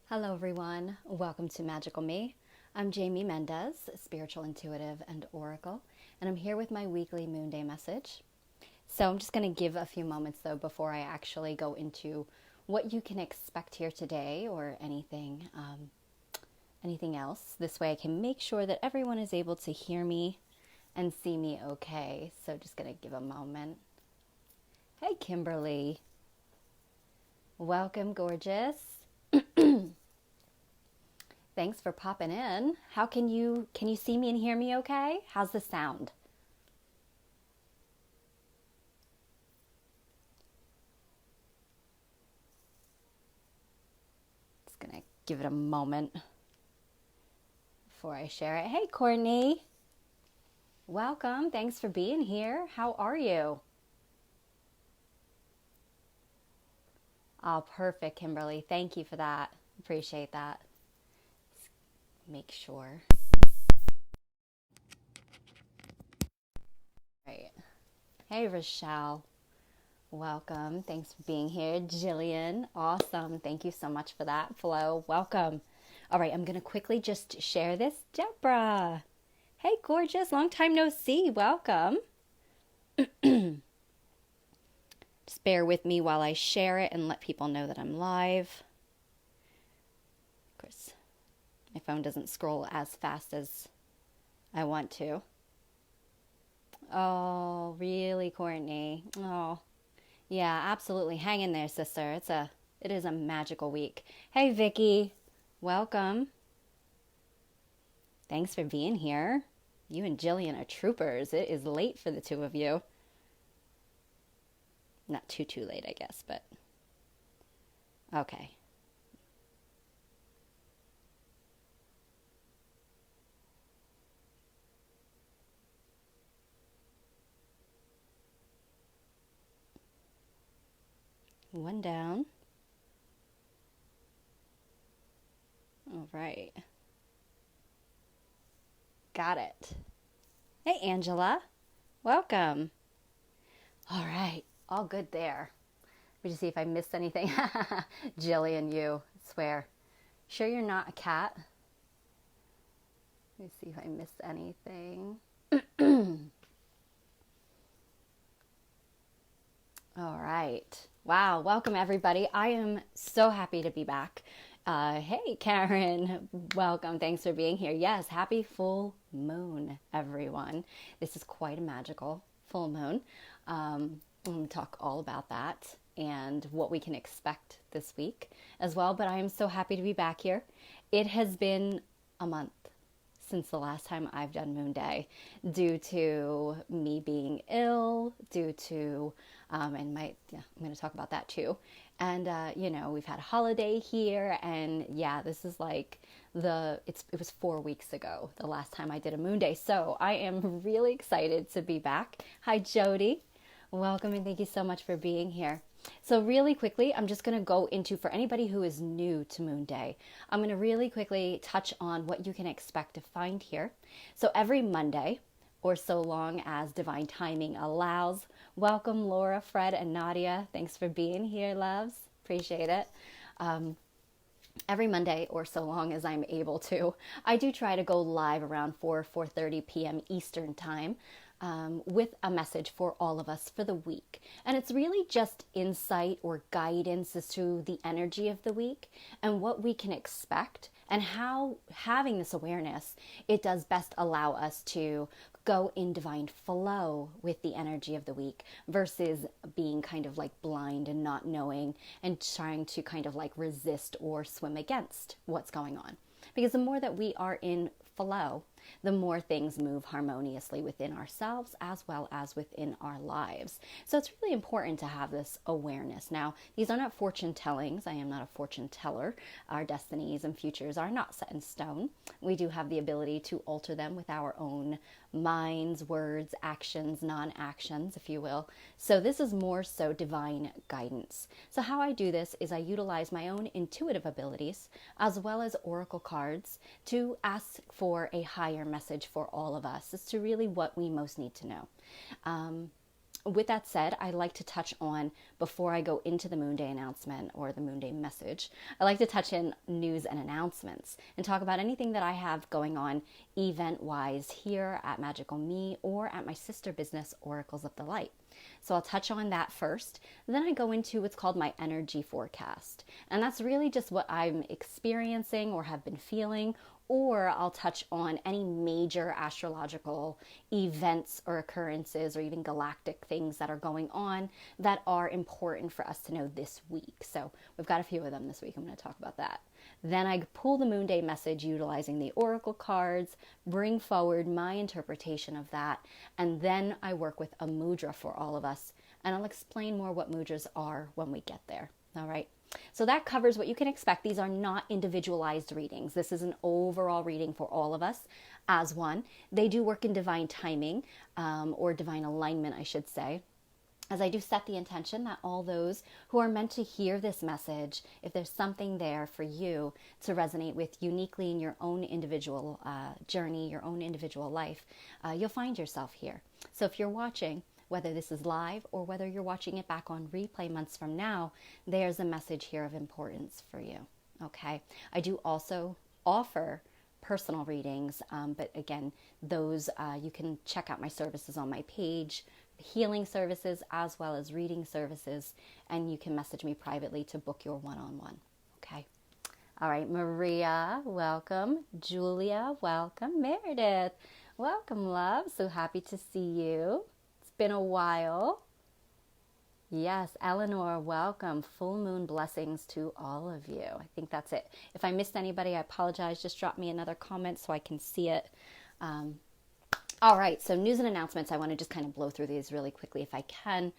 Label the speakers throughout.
Speaker 1: Hello, everyone. Welcome to Magical Me. I'm Jamie Mendez, spiritual intuitive and oracle, and I'm here with my weekly Moon Day message. So I'm just going to give a few moments though before I actually go into what you can expect here today or anything else. This way I can make sure that everyone is able to hear me and see me okay. So just going to give a moment. Hey, Kimberly. Welcome, gorgeous. Thanks for popping in. How can you see me and hear me okay? How's the sound? Just gonna give it a moment before I share it. Hey, Courtney. Welcome. Thanks for being here. How are you? Oh, perfect, Kimberly. Thank you for that. Appreciate that. Let's make sure. Right. Hey, Rochelle. Welcome. Thanks for being here. Jillian. Awesome. Thank you so much for that. Flo, welcome. All right, I'm going to quickly just share this. Deborah. Hey, gorgeous. Long time no see. Welcome. Just bear with me while I share it and let people know that I'm live. Of course, my phone doesn't scroll as fast as I want to. Oh, really, Courtney? Oh, yeah, absolutely. Hang in there, sister. It is a magical week. Hey, Vicky. Welcome. Thanks for being here. You and Jillian are troopers. It is late for the two of you. Not too late, I guess, but okay. One down. All right. Got it. Hey, Angela. Welcome. All right. All good there. Let me just see if I missed anything. Jillian, you. I swear. Sure you're not a cat? Let me see if I missed anything. All right. Wow. Welcome, everybody. I am so happy to be back. Hey, Karen. Welcome. Thanks for being here. Yes. Happy full moon, everyone. This is quite a magical full moon. I'm going to talk all about that and what we can expect this week as well. But I am so happy to be back here. It has been a month since the last time I've done Moon Day due to me being ill, due to, I'm going to talk about that too. And, we've had a holiday here and yeah, this is like it was 4 weeks ago, the last time I did a Moon Day. So I am really excited to be back. Hi, Jody. Welcome and thank you so much for being here. So really quickly, I'm just going to go into, for anybody who is new to Moon Day, I'm going to really quickly touch on what you can expect to find here. So every Monday, or so long as divine timing allows, welcome Laura, Fred, and Nadia. Thanks for being here, loves. Appreciate it. Every Monday, or so long as I'm able to, I do try to go live around 4:30 p.m. Eastern Time with a message for all of us for the week. And it's really just insight or guidance as to the energy of the week and what we can expect and how having this awareness, it does best allow us to go in divine flow with the energy of the week versus being kind of like blind and not knowing and trying to kind of like resist or swim against what's going on. Because the more that we are in flow, the more things move harmoniously within ourselves as well as within our lives. So it's really important to have this awareness. Now, these are not fortune tellings. I am not a fortune teller. Our destinies and futures are not set in stone. We do have the ability to alter them with our own minds, words, actions, non-actions, if you will. So this is more so divine guidance. So how I do this is I utilize my own intuitive abilities as well as oracle cards to ask for a higher message for all of us as to really what we most need to know. with that said, I like to touch on, before I go into the Moon Day announcement or the Moon Day message, I like to touch in news and announcements and talk about anything that I have going on event-wise here at Magical Me or at my sister business, Oracles of the Light. So I'll touch on that first. Then I go into what's called my energy forecast. And that's really just what I'm experiencing or have been feeling, or I'll touch on any major astrological events or occurrences or even galactic things that are going on that are important for us to know this week. So we've got a few of them this week. I'm going to talk about that. Then I pull the Moon Day message utilizing the oracle cards, bring forward my interpretation of that, and then I work with a mudra for all of us. And I'll explain more what mudras are when we get there. All right. So that covers what you can expect. These are not individualized readings. This is an overall reading for all of us as one. They do work in divine timing, or divine alignment, I should say, as I do set the intention that all those who are meant to hear this message, if there's something there for you to resonate with uniquely in your own individual journey, your own individual life, you'll find yourself here. So if you're watching, whether this is live or whether you're watching it back on replay months from now, there's a message here of importance for you, okay? I do also offer personal readings, but again, those you can check out my services on my page, healing services as well as reading services, and you can message me privately to book your one-on-one, okay? All right, Maria, welcome. Julia, welcome. Meredith, welcome, love. So happy to see you. Been a while. Yes, Eleanor, welcome. Full moon blessings to all of you. I think that's it. If I missed anybody, I apologize. Just drop me another comment so I can see it. All right, so news and announcements. I want to just kind of blow through these really quickly if I can.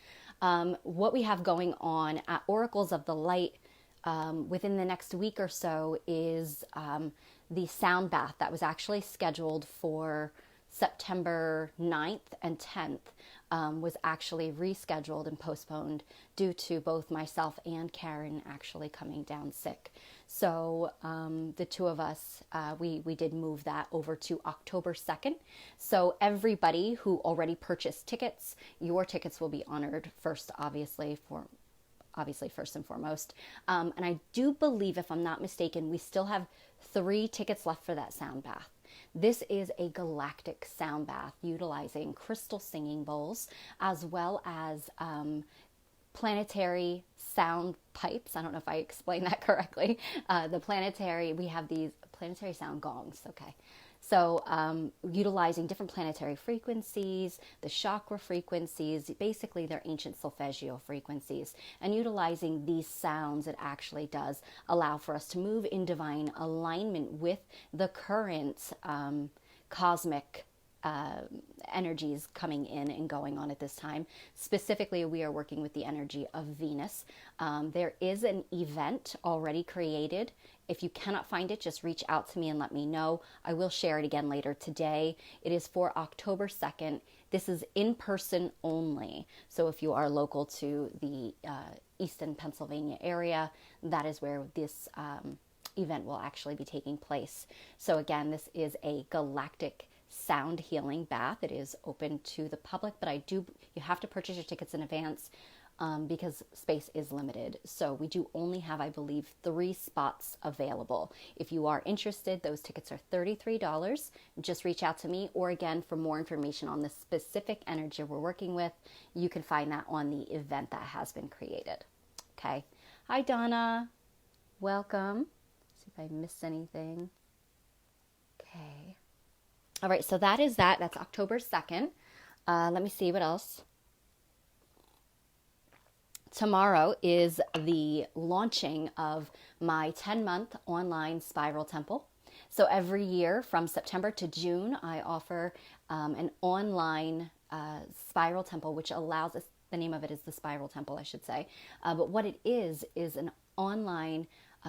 Speaker 1: What we have going on at Oracles of the Light within the next week or so is the sound bath that was actually scheduled for September 9th and 10th was actually rescheduled and postponed due to both myself and Karen actually coming down sick. So the two of us, we did move that over to October 2nd. So everybody who already purchased tickets, your tickets will be honored first, obviously first and foremost. And I do believe, if I'm not mistaken, we still have 3 tickets left for that sound bath. This is a galactic sound bath utilizing crystal singing bowls as well as planetary sound pipes. I don't know if I explained that correctly. We have these planetary sound gongs. Okay. So utilizing different planetary frequencies, the chakra frequencies, basically they're ancient solfeggio frequencies, and utilizing these sounds, it actually does allow for us to move in divine alignment with the current cosmic energies coming in and going on at this time. Specifically, we are working with the energy of Venus. There is an event already created. If you cannot find it, just reach out to me and let me know. I will share it again later today. It is for October 2nd. This is in person only. So if you are local to the Easton, Pennsylvania area, that is where this event will actually be taking place. So again, this is a galactic sound healing bath. It is open to the public, but you have to purchase your tickets in advance because space is limited. So we do only have, I believe, 3 spots available. If you are interested, those tickets are $33. Just reach out to me, or again, for more information on the specific energy we're working with, you can find that on the event that has been created. Okay. Hi, Donna. Welcome. Let's see if I missed anything. Okay. All right, so that is that. That's October 2nd. Let me see what else. Tomorrow is the launching of my 10-month online spiral temple. So every year from September to June, I offer an online spiral temple, which allows us, the name of it is the Spiral Temple, I should say. But what it is an online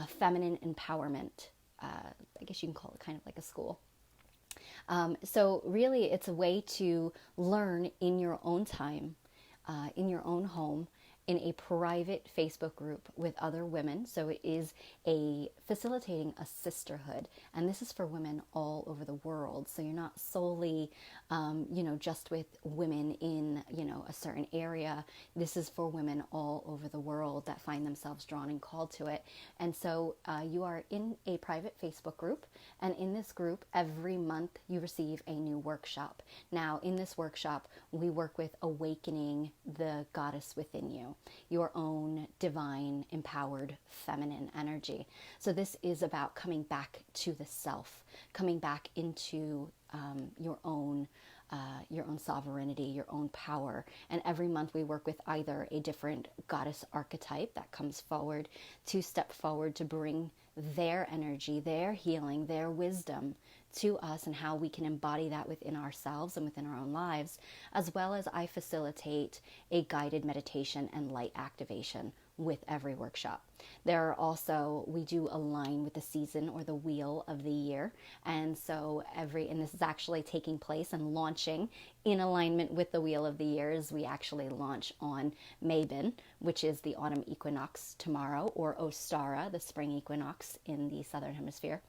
Speaker 1: feminine empowerment. I guess you can call it kind of like a school. So really, it's a way to learn in your own time, in your own home, in a private Facebook group with other women. So it is facilitating a sisterhood, and this is for women all over the world. So you're not solely, just with women in, a certain area. This is for women all over the world that find themselves drawn and called to it. And so you are in a private Facebook group, and in this group, every month you receive a new workshop. Now, in this workshop, we work with awakening the goddess within you, your own divine, empowered, feminine energy. So this is about coming back to the self, coming back into your own sovereignty, your own power. And every month we work with either a different goddess archetype that comes forward to step forward to bring their energy, their healing, their wisdom to us, and how we can embody that within ourselves and within our own lives, as well as I facilitate a guided meditation and light activation with every workshop. There are also, we do align with the season or the wheel of the year. And so and this is actually taking place and launching in alignment with the wheel of the years. We actually launch on Mabon, which is the autumn equinox tomorrow, or Ostara, the spring equinox in the southern hemisphere.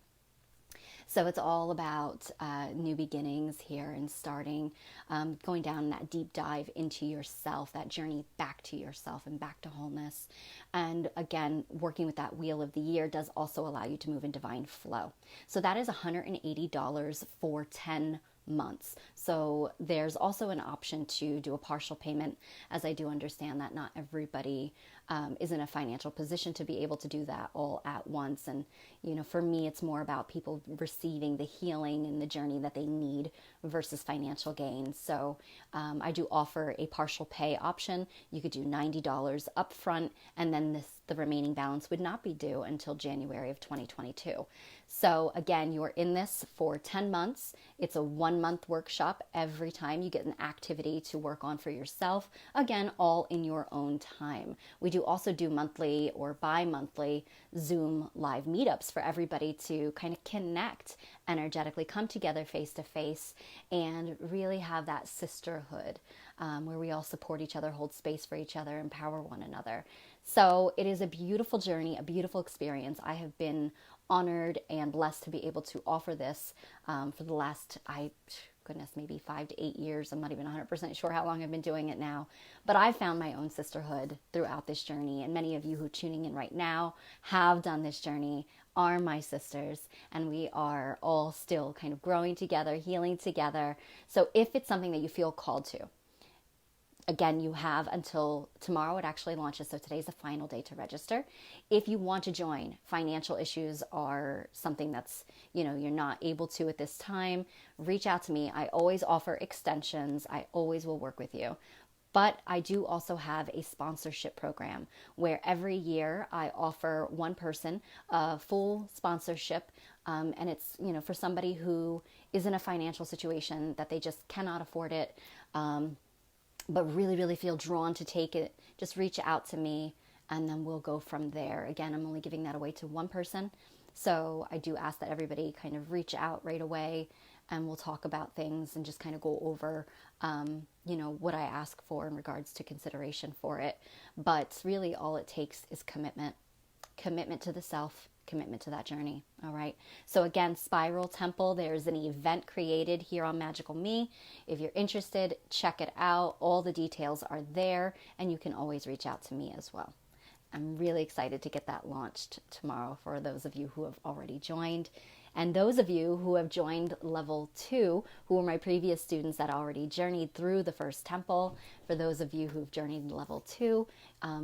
Speaker 1: So it's all about new beginnings here and starting, going down that deep dive into yourself, that journey back to yourself and back to wholeness. And again, working with that wheel of the year does also allow you to move in divine flow. So that is $180 for 10 months. So there's also an option to do a partial payment, as I do understand that not everybody is in a financial position to be able to do that all at once. And, for me, it's more about people receiving the healing and the journey that they need versus financial gain. So I do offer a partial pay option. You could do $90 upfront, and then the remaining balance would not be due until January of 2022. So again, you're in this for 10 months. It's a 1-month workshop. Every time you get an activity to work on for yourself. Again, all in your own time. We do also do monthly or bi-monthly Zoom live meetups for everybody to kind of connect energetically, come together face to face, and really have that sisterhood where we all support each other, hold space for each other, empower one another. So it is a beautiful journey, a beautiful experience. I have been honored and blessed to be able to offer this for the last, maybe 5 to 8 years. I'm not even 100% sure how long I've been doing it now, but I found my own sisterhood throughout this journey. And many of you who are tuning in right now have done this journey, are my sisters, and we are all still kind of growing together, healing together. So if it's something that you feel called to, again, you have until tomorrow. It actually launches, so today's the final day to register. If you want to join, financial issues are something that's, you're not able to at this time, reach out to me. I always offer extensions. I always will work with you. But I do also have a sponsorship program where every year I offer one person a full sponsorship. And it's, for somebody who is in a financial situation that they just cannot afford it, but really, really feel drawn to take it. Just reach out to me and then we'll go from there. Again, I'm only giving that away to one person. So I do ask that everybody kind of reach out right away, and we'll talk about things and just kind of go over, what I ask for in regards to consideration for it. But really all it takes is commitment to the self, commitment to that journey. All right. So again, Spiral Temple, there's an event created here on Magical Me. If you're interested, check it out. All the details are there, and you can always reach out to me as well. I'm really excited to get that launched tomorrow for those of you who have already joined. And those of you who have joined level 2, who were my previous students that already journeyed through the first temple, for those of you who've journeyed level 2,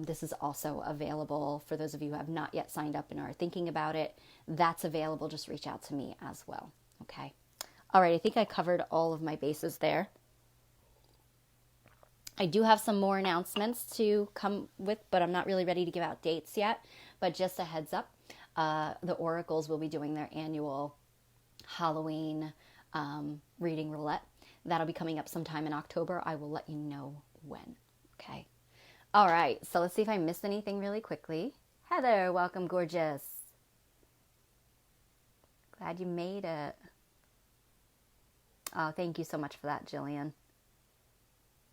Speaker 1: this is also available. For those of you who have not yet signed up and are thinking about it, that's available. Just reach out to me as well. Okay. All right. I think I covered all of my bases there. I do have some more announcements to come with, but I'm not really ready to give out dates yet. But just a heads up, the Oracles will be doing their annual Halloween reading roulette. That'll be coming up sometime in October. I will let you know when. Okay. All right. So let's see if I missed anything really quickly. Heather, welcome, gorgeous. Glad you made it. Oh, thank you so much for that, Jillian.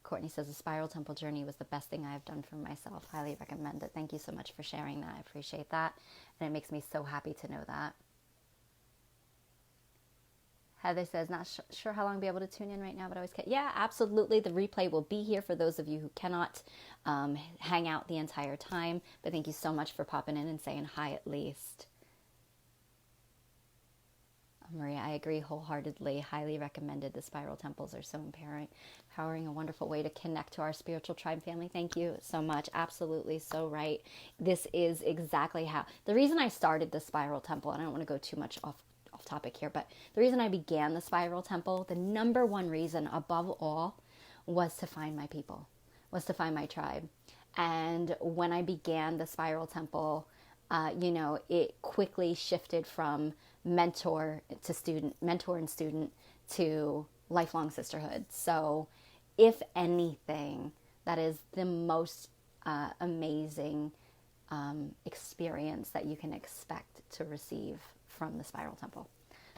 Speaker 1: Courtney says the spiral temple journey was the best thing I have done for myself. Highly recommend it. Thank you so much for sharing that. I appreciate that. And it makes me so happy to know that. Heather says, not sure how long I'll be able to tune in right now, but I always can. Yeah, absolutely. The replay will be here for those of you who cannot hang out the entire time. But thank you so much for popping in and saying hi at least. Maria, I agree wholeheartedly. Highly recommended. The spiral temples are so empowering, a wonderful way to connect to our spiritual tribe family. Thank you so much. Absolutely so right. This is exactly how, the reason I started the spiral temple, and I don't want to go too much off topic here, but the reason I began the spiral temple, the number one reason above all was to find my people, was to find my tribe. And when I began the spiral temple, it quickly shifted from mentor and student to lifelong sisterhood. So if anything, that is the most amazing experience that you can expect to receive from the spiral temple.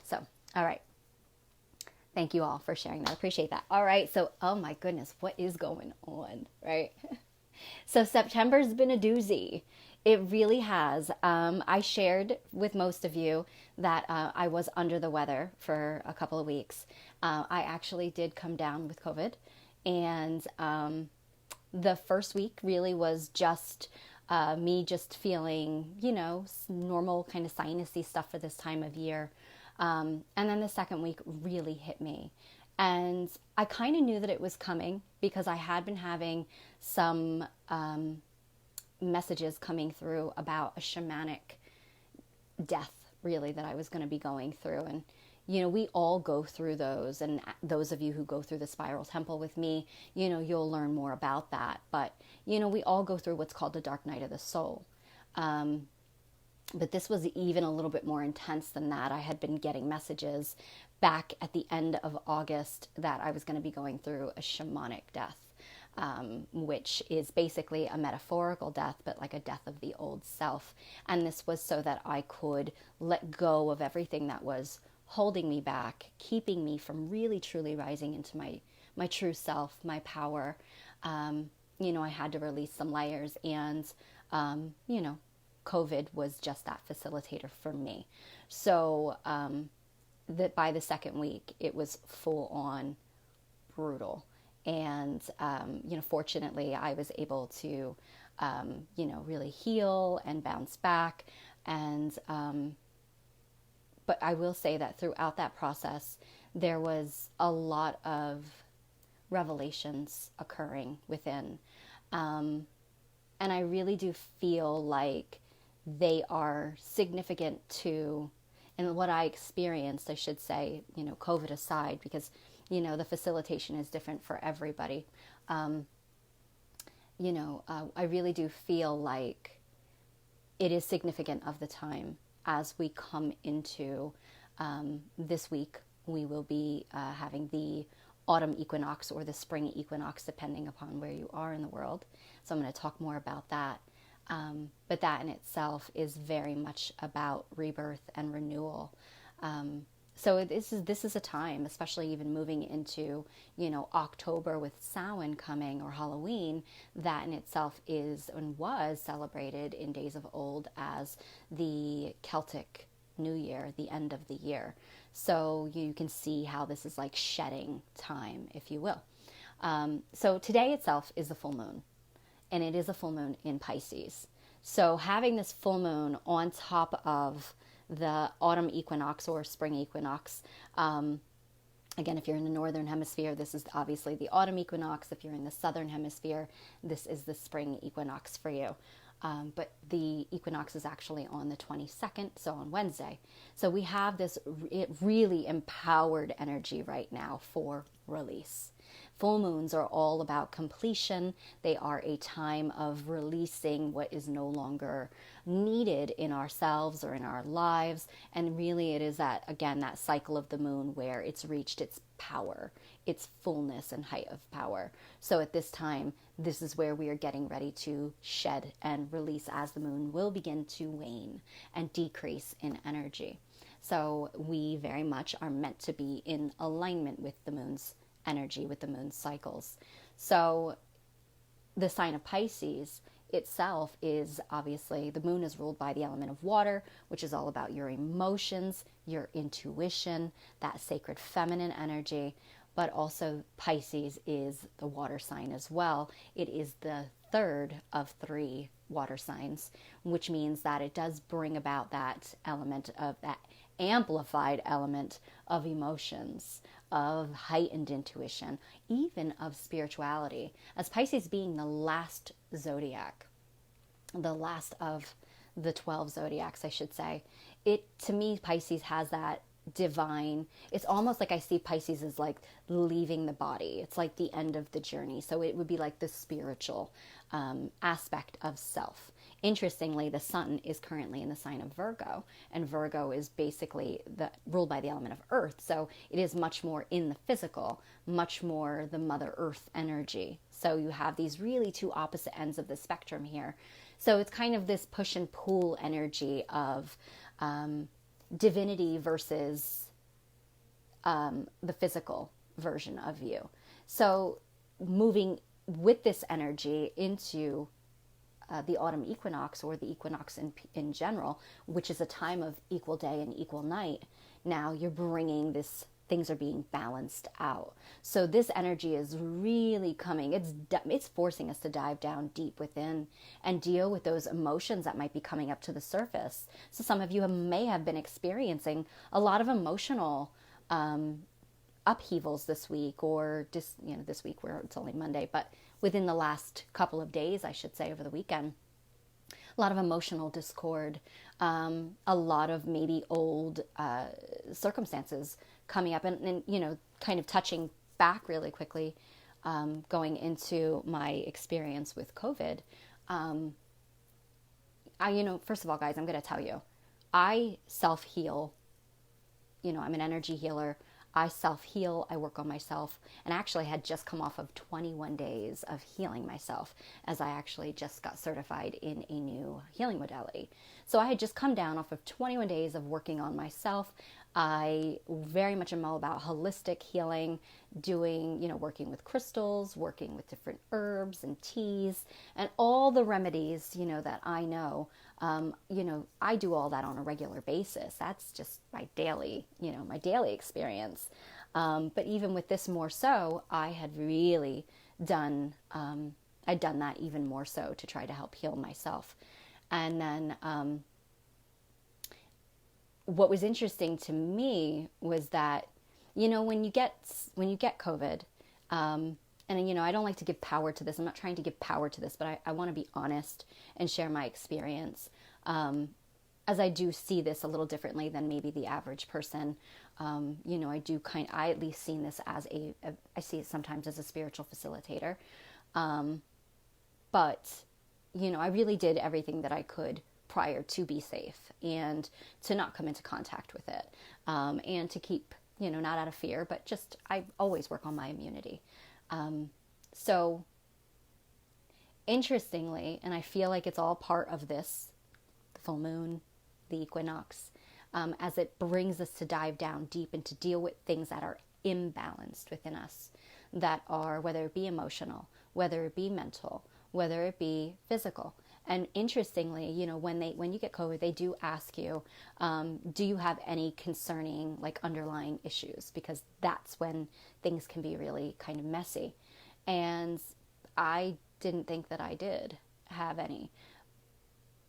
Speaker 1: So, all right. Thank you all for sharing that. I appreciate that. All right. So, oh my goodness, what is going on, right? So September's been a doozy. It really has. I shared with most of you that I was under the weather for a couple of weeks. I actually did come down with COVID. And the first week really was just me just feeling, normal kind of sinusy stuff for this time of year. And then the second week really hit me. And I kind of knew that it was coming because I had been having some messages coming through about a shamanic death, really, that I was going to be going through. And, we all go through those. And those of you who go through the spiral temple with me, you'll learn more about that. But, we all go through what's called the dark night of the soul. But this was even a little bit more intense than that. I had been getting messages back at the end of August that I was going to be going through a shamanic death, which is basically a metaphorical death, but like a death of the old self. And this was so that I could let go of everything that was holding me back, keeping me from really truly rising into my true self, my power. I had to release some layers, and, COVID was just that facilitator for me. So that by the second week, it was full on brutal. And, fortunately, I was able to, really heal and bounce back. And, but I will say that throughout that process, there was a lot of revelations occurring within. And I really do feel like they are significant to, and what I experienced, I should say, COVID aside, because, the facilitation is different for everybody. I really do feel like it is significant of the time as we come into this week. We will be having the autumn equinox or the spring equinox, depending upon where you are in the world. So I'm going to talk more about that. But that in itself is very much about rebirth and renewal. So this is a time, especially even moving into, October with Samhain coming, or Halloween, that in itself is and was celebrated in days of old as the Celtic New Year, the end of the year. So you can see how this is like shedding time, if you will. So today itself is the full moon, and it is a full moon in Pisces. So having this full moon on top of the autumn equinox or spring equinox, again, if you're in the northern hemisphere, this is obviously the autumn equinox. If you're in the southern hemisphere, this is the spring equinox for you. But the equinox is actually on the 22nd, so on Wednesday. So we have this really empowered energy right now for release. Full moons are all about completion. They are a time of releasing what is no longer needed in ourselves or in our lives. And really it is that, again, that cycle of the moon where it's reached its power, its fullness and height of power. So at this time, this is where we are getting ready to shed and release, as the moon will begin to wane and decrease in energy. So we very much are meant to be in alignment with the moon's energy, with the moon's cycles. So the sign of Pisces itself is obviously, the moon is ruled by the element of water, which is all about your emotions, your intuition, that sacred feminine energy. But also Pisces is the water sign as well. It is the third of 3 water signs, which means that it does bring about that element of that amplified element of emotions, of heightened intuition, even of spirituality. As Pisces being the last zodiac, the last of the 12 zodiacs, I should say, to me, Pisces has that divine, it's almost like I see Pisces as like leaving the body. It's like the end of the journey. So it would be like the spiritual aspect of self. Interestingly, the sun is currently in the sign of Virgo, and Virgo is basically ruled by the element of earth. So it is much more in the physical, much more the Mother Earth energy. So you have these really 2 opposite ends of the spectrum here. So it's kind of this push and pull energy of divinity versus the physical version of you. So moving with this energy into the autumn equinox, or the equinox in general, which is a time of equal day and equal night, now you're bringing this, things are being balanced out. So this energy is really coming, it's forcing us to dive down deep within and deal with those emotions that might be coming up to the surface. So some of you may have been experiencing a lot of emotional upheavals this week, or just, this week where it's only Monday, but within the last couple of days, I should say, over the weekend. A lot of emotional discord, a lot of maybe old circumstances coming up, and kind of touching back really quickly, going into my experience with COVID. First of all, guys, I'm going to tell you, I self-heal. I'm an energy healer. I self-heal, I work on myself, and actually had just come off of 21 days of healing myself, as I actually just got certified in a new healing modality. So I had just come down off of 21 days of working on myself. I very much am all about holistic healing, working with crystals, working with different herbs and teas, and all the remedies, that I know. I do all that on a regular basis. That's just my daily experience. But even with this more so, I had really done that even more so to try to help heal myself. And then, what was interesting to me was that, when you get COVID, and I don't like to give power to this. I'm not trying to give power to this, but I want to be honest and share my experience, as I do see this a little differently than maybe the average person. I at least seen this as I see it sometimes as a spiritual facilitator. But I really did everything that I could prior to be safe and to not come into contact with it, and to keep, not out of fear, but just, I always work on my immunity. So interestingly, and I feel like it's all part of this, the full moon, the equinox, as it brings us to dive down deep and to deal with things that are imbalanced within us, that are, whether it be emotional, whether it be mental, whether it be physical. And interestingly, when you get COVID, they do ask you, do you have any concerning, like, underlying issues? Because that's when things can be really kind of messy. And I didn't think that I did have any.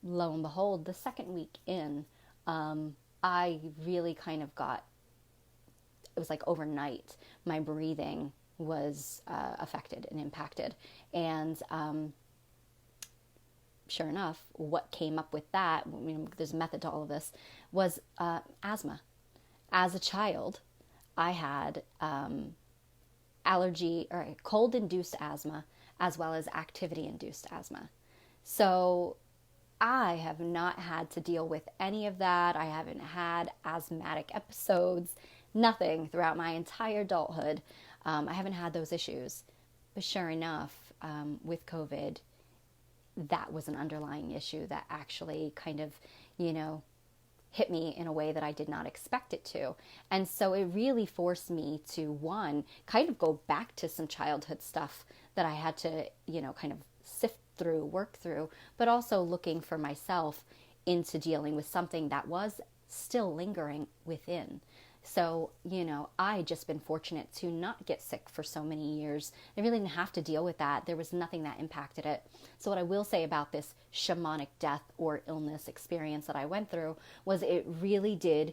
Speaker 1: Lo and behold, the second week in, I really kind of it was like overnight, my breathing was affected and impacted. And sure enough, what came up with that, there's a method to all of this, was asthma. As a child, I had cold-induced asthma, as well as activity-induced asthma. So I have not had to deal with any of that. I haven't had asthmatic episodes, nothing throughout my entire adulthood. I haven't had those issues. But sure enough, with COVID, that was an underlying issue that actually kind of, hit me in a way that I did not expect it to. And so it really forced me to, one, kind of go back to some childhood stuff that I had to, kind of sift through, work through, but also looking for myself into dealing with something that was still lingering within. So, I just been fortunate to not get sick for so many years. I really didn't have to deal with that. There was nothing that impacted it. So what I will say about this shamanic death or illness experience that I went through was it really did,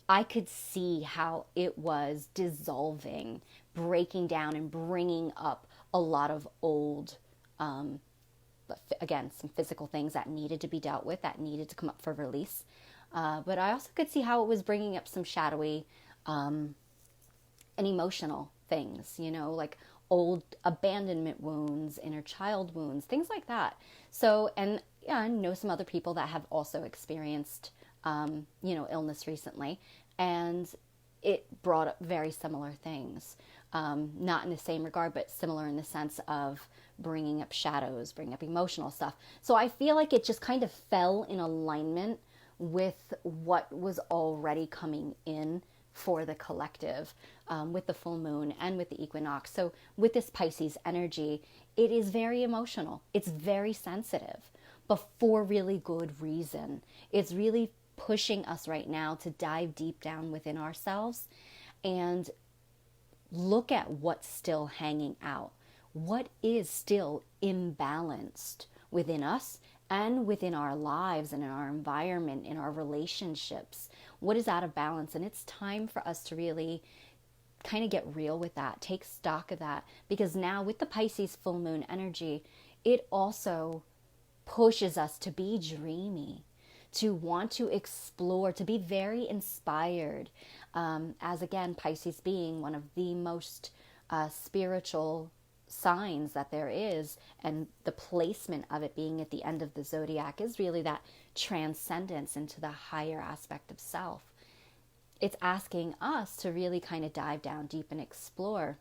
Speaker 1: I could see how it was dissolving, breaking down and bringing up a lot of old, again, some physical things that needed to be dealt with, that needed to come up for release. But I also could see how it was bringing up some shadowy and emotional things, like old abandonment wounds, inner child wounds, things like that. So, and yeah, I know some other people that have also experienced, illness recently, and it brought up very similar things. Not in the same regard, but similar in the sense of bringing up shadows, bringing up emotional stuff. So I feel like it just kind of fell in alignment with what was already coming in for the collective, with the full moon and with the equinox. So with this Pisces energy, it is very emotional. It's very sensitive, but for really good reason. It's really pushing us right now to dive deep down within ourselves and look at what's still hanging out. What is still imbalanced within us and within our lives and in our environment, in our relationships? What is out of balance? And it's time for us to really kind of get real with that, take stock of that, because now with the Pisces full moon energy, it also pushes us to be dreamy, to want to explore, to be very inspired, as again, Pisces being one of the most spiritual signs that there is, and the placement of it being at the end of the zodiac is really that transcendence into the higher aspect of self. It's asking us to really kind of dive down deep and explore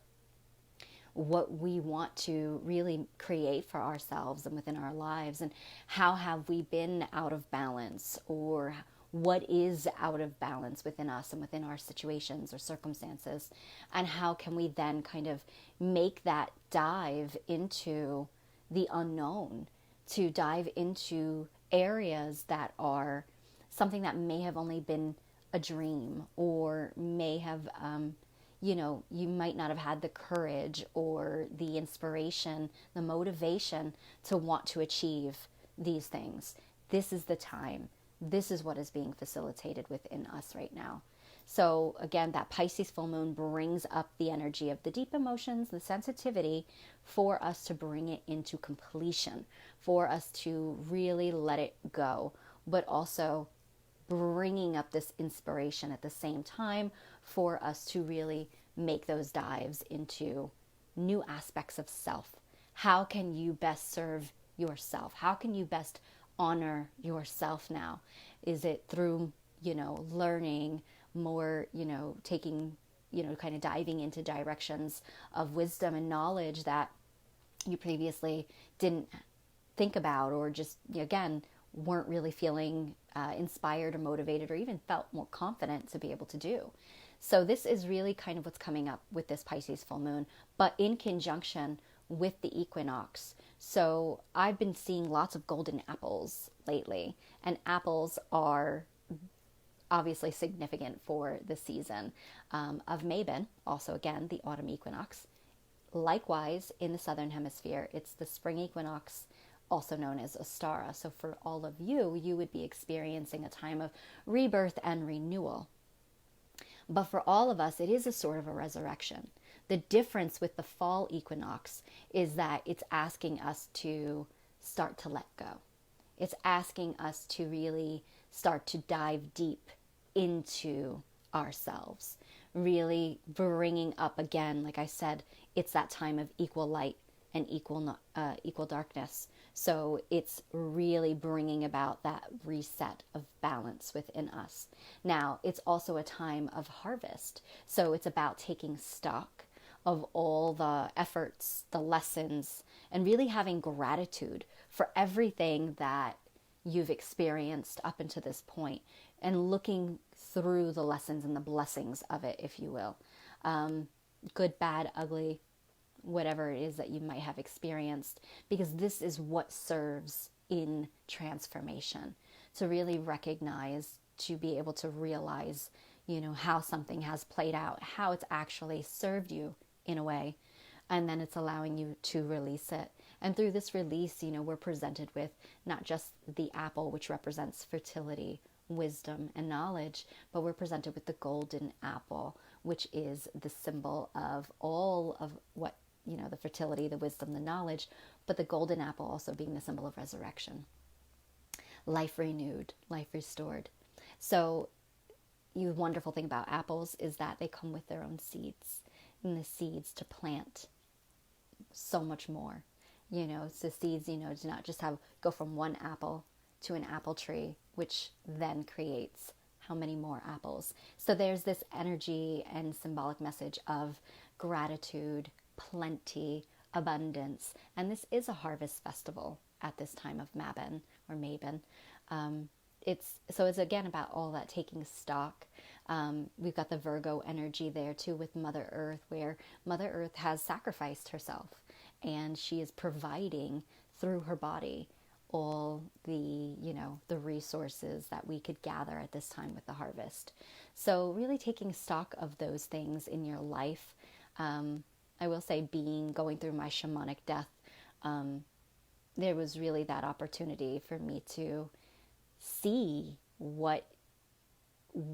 Speaker 1: what we want to really create for ourselves and within our lives, and how have we been out of balance, or what is out of balance within us and within our situations or circumstances, and how can we then kind of make that dive into the unknown, to dive into areas that are something that may have only been a dream, or may have, you might not have had the courage or the inspiration, the motivation to want to achieve these things. This is the time. This is what is being facilitated within us right now. So again, that Pisces full moon brings up the energy of the deep emotions, the sensitivity, for us to bring it into completion, for us to really let it go, but also bringing up this inspiration at the same time for us to really make those dives into new aspects of self. How can you best serve yourself? How can you best honor yourself now? Is it through, learning more, taking, kind of diving into directions of wisdom and knowledge that you previously didn't think about, or just, again, weren't really feeling inspired or motivated, or even felt more confident to be able to do. So this is really kind of what's coming up with this Pisces full moon, but in conjunction with the equinox. So I've been seeing lots of golden apples lately, and apples are obviously significant for the season of Mabon, also again, the autumn equinox. Likewise, in the southern hemisphere, it's the spring equinox, also known as Ostara. So for all of you, you would be experiencing a time of rebirth and renewal. But for all of us, it is a sort of a resurrection. The difference with the fall equinox is that it's asking us to start to let go. It's asking us to really start to dive deep into ourselves, really bringing up again, like I said, it's that time of equal light and equal darkness. So it's really bringing about that reset of balance within us. Now, it's also a time of harvest. So it's about taking stock of all the efforts, the lessons, and really having gratitude for everything that you've experienced up until this point, and looking through the lessons and the blessings of it, if you will. Good, bad, ugly, whatever it is that you might have experienced, because this is what serves in transformation. To really recognize, to be able to realize, how something has played out, how it's actually served you in a way, and then it's allowing you to release it. And through this release, we're presented with not just the apple, which represents fertility, wisdom, and knowledge, but we're presented with the golden apple, which is the symbol of all of what, the fertility, the wisdom, the knowledge, but the golden apple also being the symbol of resurrection. Life renewed, life restored. So the wonderful thing about apples is that they come with their own seeds, and the seeds to plant so much more. So seeds, do not just go from one apple to an apple tree, which then creates how many more apples. So there's this energy and symbolic message of gratitude, plenty, abundance. And this is a harvest festival at this time of Mabon or Mabon. It's again about all that taking stock. We've got the Virgo energy there too with Mother Earth, where Mother Earth has sacrificed herself, and she is providing through her body all the, the resources that we could gather at this time with the harvest. So really taking stock of those things in your life. I will say, going through my shamanic death, there was really that opportunity for me to see what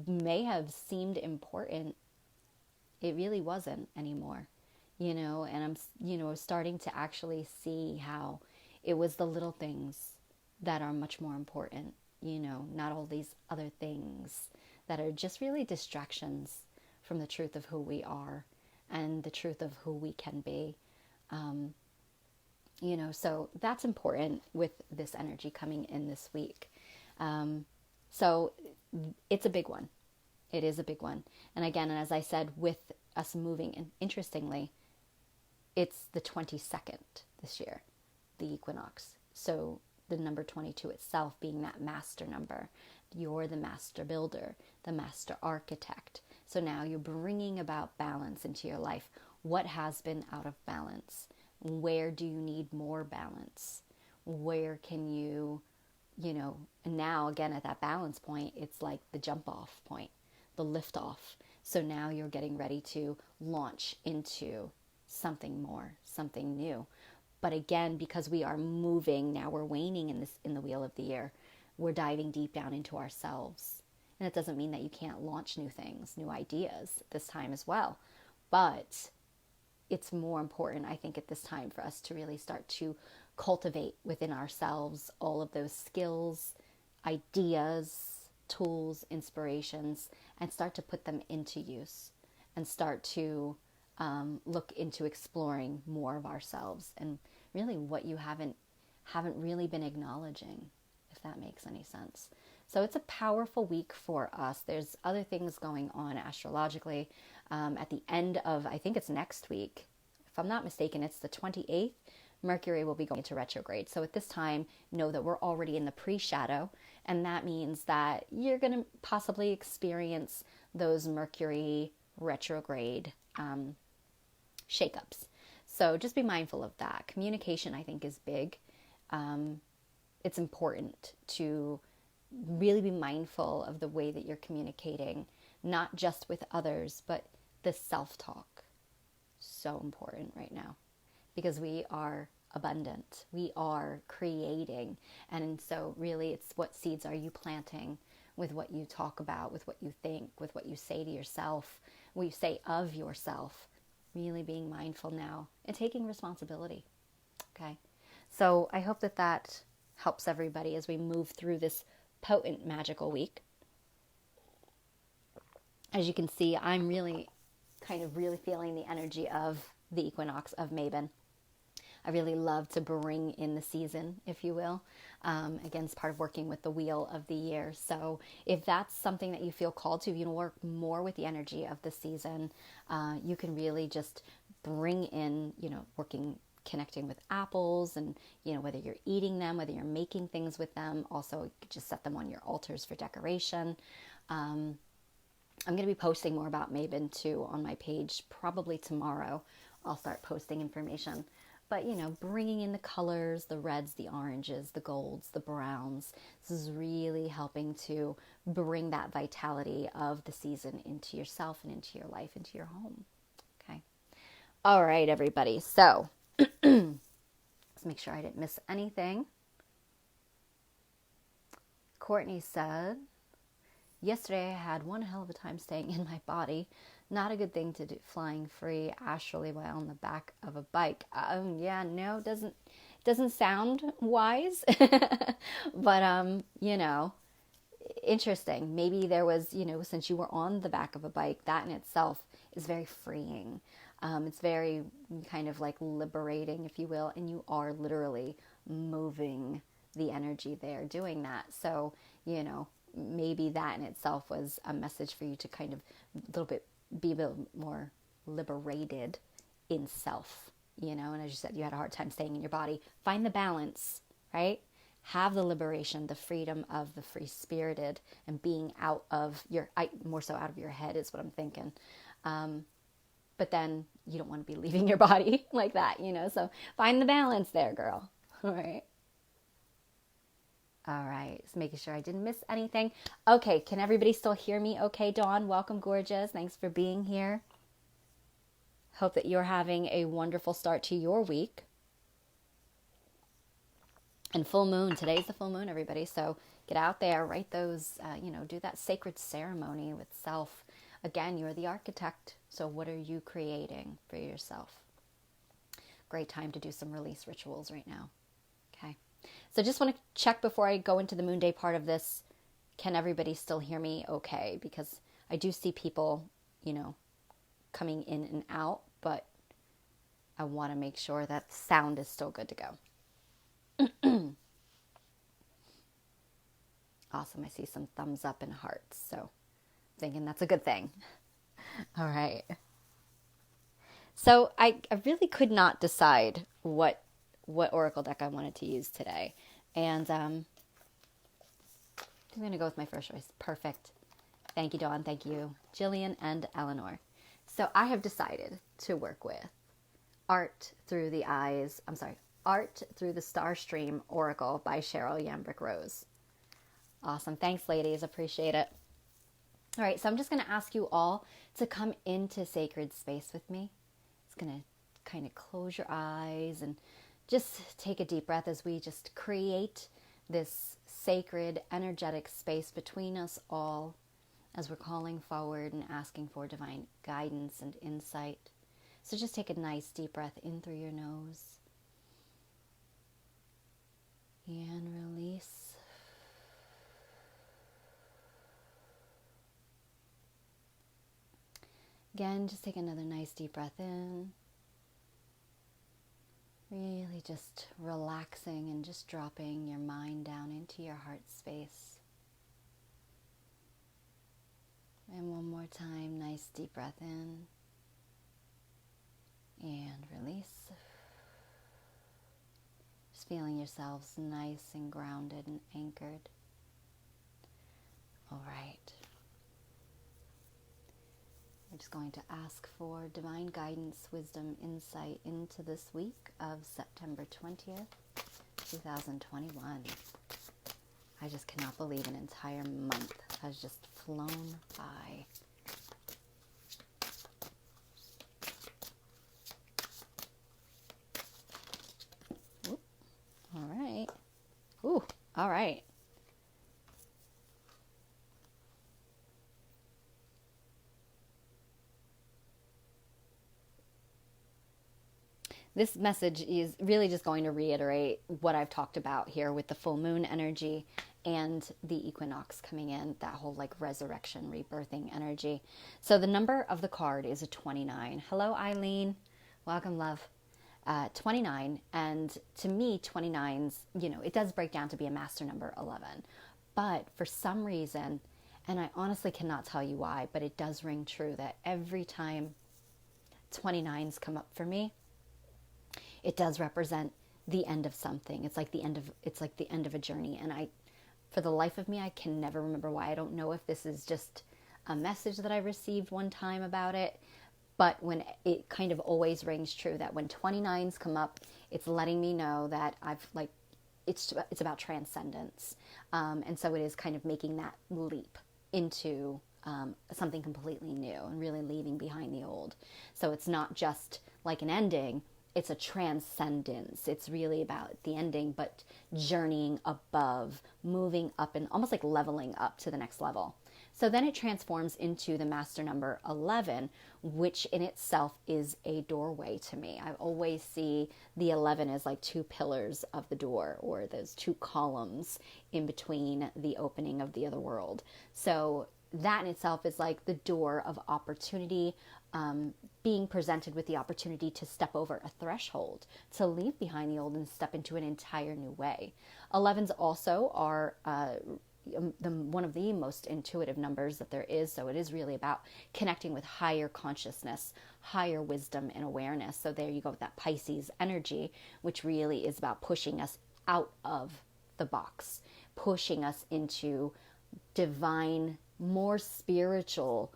Speaker 1: may have seemed important. It really wasn't anymore, and I'm, starting to actually see how it was the little things that are much more important, not all these other things that are just really distractions from the truth of who we are and the truth of who we can be. So that's important with this energy coming in this week. So it's a big one. It is a big one. And again, as I said, with us moving, and interestingly, it's the 22nd this year, the equinox. So the number 22 itself being that master number. You're the master builder, the master architect. So now you're bringing about balance into your life. What has been out of balance? Where do you need more balance? Where can you, and now again at that balance point, it's like the jump off point, the lift off. So now you're getting ready to launch into something more, something new. But again, because we are moving, now we're waning in the wheel of the year, we're diving deep down into ourselves. And it doesn't mean that you can't launch new things, new ideas this time as well. But it's more important, I think, at this time for us to really start to cultivate within ourselves all of those skills, ideas, tools, inspirations, and start to put them into use and start to look into exploring more of ourselves and really what you haven't really been acknowledging, if that makes any sense. So it's a powerful week for us. There's other things going on astrologically. At the end of, I think it's next week, if I'm not mistaken, it's the 28th, Mercury will be going into retrograde. So at this time, know that we're already in the pre-shadow, and that means that you're going to possibly experience those Mercury retrograde shakeups. So just be mindful of that. Communication, I think, is big. It's important to really be mindful of the way that you're communicating, not just with others, but the self-talk. So important right now because we are abundant. We are creating. And so really it's what seeds are you planting with what you talk about, with what you think, with what you say to yourself, what you say of yourself. Really being mindful now and taking responsibility. Okay. So I hope that helps everybody as we move through this potent magical week. As you can see, I'm really feeling the energy of the equinox of Mabon. I really love to bring in the season, if you will. Again, it's part of working with the wheel of the year. So if that's something that you feel called to, you work more with the energy of the season, you can really just bring in, working connecting with apples and, whether you're eating them, whether you're making things with them. Also, you could just set them on your altars for decoration. I'm going to be posting more about Mabon too on my page probably tomorrow. I'll start posting information. But, bringing in the colors, the reds, the oranges, the golds, the browns. This is really helping to bring that vitality of the season into yourself and into your life, into your home. Okay. All right, everybody. So let's make sure I didn't miss anything. Courtney said, yesterday I had one hell of a time staying in my body. Not a good thing to do, flying free astrally while on the back of a bike. Yeah, no, doesn't sound wise. But, interesting. Maybe there was, since you were on the back of a bike, that in itself is very freeing. It's very kind of like liberating, if you will, and you are literally moving the energy there doing that. So, maybe that in itself was a message for you to kind of be a bit more liberated in self, and as you said, you had a hard time staying in your body. Find the balance, right? Have the liberation, the freedom of the free-spirited and being out of more so out of your head is what I'm thinking. But then you don't want to be leaving your body like that, so find the balance there, girl. All right. All right, just making sure I didn't miss anything. Okay, can everybody still hear me? Okay, Dawn, welcome, gorgeous. Thanks for being here. Hope that you're having a wonderful start to your week. And full moon, today's the full moon, everybody. So get out there, write those, do that sacred ceremony with self. Again, you're the architect. So what are you creating for yourself? Great time to do some release rituals right now. Okay. So just want to check before I go into the moon day part of this. Can everybody still hear me okay? Because I do see people, coming in and out, but I want to make sure that sound is still good to go. Awesome. I see some thumbs up and hearts. So thinking that's a good thing. All right. So I really could not decide what oracle deck I wanted to use today. And I'm going to go with my first choice. Perfect. Thank you, Dawn. Thank you, Jillian and Eleanor. So I have decided to work with Art Through the Star Stream Oracle by Cheryl Yambrick Rose. Awesome. Thanks, ladies. Appreciate it. All right. So I'm just going to ask you all to come into sacred space with me. It's going to kind of close your eyes and just take a deep breath as we just create this sacred, energetic space between us all as we're calling forward and asking for divine guidance and insight. So just take a nice deep breath in through your nose and release. Again, just take another nice deep breath in. Really just relaxing and just dropping your mind down into your heart space. And one more time, nice deep breath in and release. Just feeling yourselves nice and grounded and anchored. All right. We're just going to ask for divine guidance, wisdom, insight into this week of September 20th, 2021. I just cannot believe an entire month has just flown by. Ooh, all right. Ooh, all right. This message is really just going to reiterate what I've talked about here with the full moon energy and the equinox coming in, that whole like resurrection, rebirthing energy. So the number of the card is a 29. Hello, Eileen. Welcome, love. 29. And to me, 29's, it does break down to be a master number 11. But for some reason, and I honestly cannot tell you why, but it does ring true that every time 29's come up for me, it does represent the end of something. It's like the end of a journey. And for the life of me, I can never remember why. I don't know if this is just a message that I received one time about it, but when it kind of always rings true that when 29s come up, it's letting me know that it's about transcendence. And so it is kind of making that leap into something completely new and really leaving behind the old. So it's not just like an ending, it's a transcendence. It's really about the ending, but journeying above, moving up and almost like leveling up to the next level. So then it transforms into the master number 11, which in itself is a doorway to me. I always see the 11 as like two pillars of the door, or those two columns in between the opening of the other world. So that in itself is like the door of opportunity, being presented with the opportunity to step over a threshold, to leave behind the old and step into an entire new way. 11s also are one of the most intuitive numbers that there is. So it is really about connecting with higher consciousness, higher wisdom and awareness. So there you go with that Pisces energy, which really is about pushing us out of the box, pushing us into divine, more spiritual.